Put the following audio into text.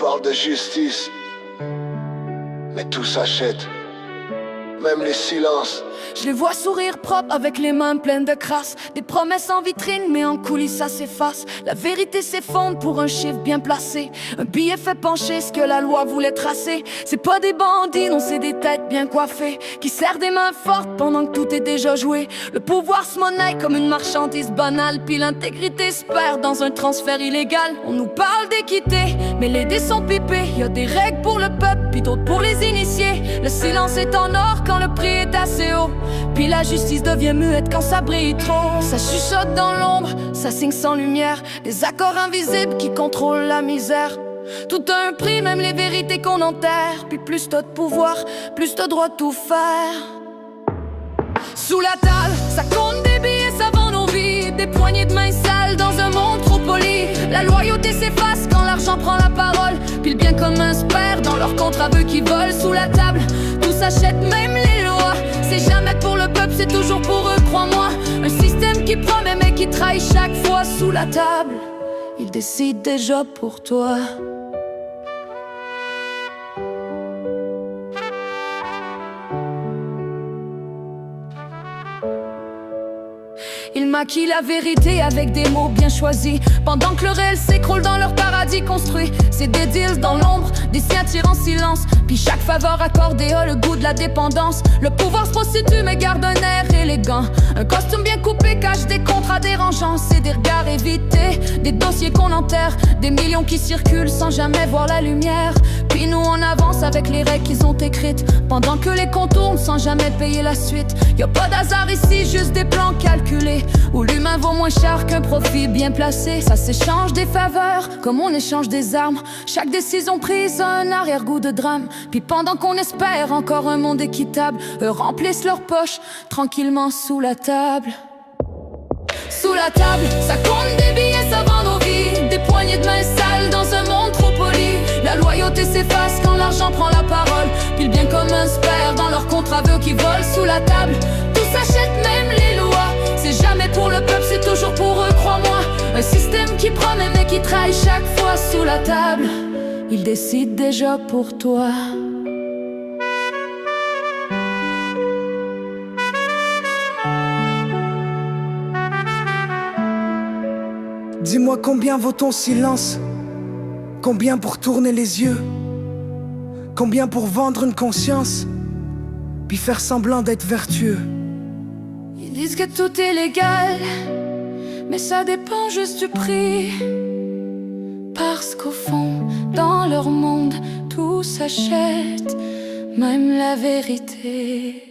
parle de justice, mais tout s'achète, même les silences. Je les vois sourire propre avec les mains pleines de crasse. Des promesses en vitrine mais en coulisses ça s'efface. La vérité s'effondre pour un chiffre bien placé. Un billet fait pencher ce que la loi voulait tracer. C'est pas des bandits, non c'est des têtes bien coiffées qui serrent des mains fortes pendant que tout est déjà joué. Le pouvoir se monnaie comme une marchandise banale, puis l'intégrité se perd dans un transfert illégal. On nous parle d'équité, mais les dés sont pipés. Y a des règles pour le peuple, puis d'autres pour les initiés. Le silence est en or quand le prix est assez haut, puis la justice devient muette quand ça brille trop. Ça chuchote dans l'ombre, ça signe sans lumière. Des accords invisibles qui contrôlent la misère. Tout a un prix, même les vérités qu'on enterre. Puis plus t'as de pouvoir, plus t'as droit de tout faire. Sous la table, ça compte des billets, ça vend nos vies. Des poignées de mains sales dans un monde trop poli. La loyauté s'efface quand l'argent prend la parole. Puis le bien commun se perd dans leurs contre-aveux qui volent. Sous la table, tout s'achète, même les lois. C'est jamais pour le peuple, c'est toujours pour eux, crois-moi. Un système qui promet mais qui trahit chaque fois. Sous la table, ils décident déjà pour toi. Ils maquillent la vérité avec des mots bien choisis, pendant que le réel s'écroule dans leur paradis construit. C'est des deals dans l'ombre, des signatures en silence, puis chaque faveur accordée a le goût de la dépendance. Le pouvoir se prostitue mais garde un air élégant. Un costume bien coupé cache des contrats dérangeants. C'est des regards évités, des dossiers qu'on enterre, des millions qui circulent sans jamais voir la lumière. Puis nous on avance avec les règles qu'ils ont écrites, pendant que les contournent sans jamais payer la suite. Y'a pas d'hasard ici, juste des plans calculés, où l'humain vaut moins cher qu'un profit bien placé. Ça s'échange des faveurs comme on échange des armes. Chaque décision prise a un arrière-goût de drame. Puis pendant qu'on espère encore un monde équitable, eux remplissent leurs poches tranquillement sous la table. Sous la table, ça compte des billets, ça vend nos vies. Des poignées de mains sales dans un monde trop poli. La loyauté s'efface quand l'argent prend la parole. Puis le bien commun se perd dans leurs contre-aveux qui volent. Sous la table, tout s'achète, même les lois. C'est jamais pour le peuple, c'est toujours pour eux, crois-moi. Un système qui promet mais qui trahit chaque fois. Sous la table, ils décident déjà pour toi. Dis-moi combien vaut ton silence? Combien pour tourner les yeux? Combien pour vendre une conscience, puis faire semblant d'être vertueux? Ils disent que tout est légal, mais ça dépend juste du prix. Parce qu'au fond, dans leur monde, tout s'achète, même la vérité.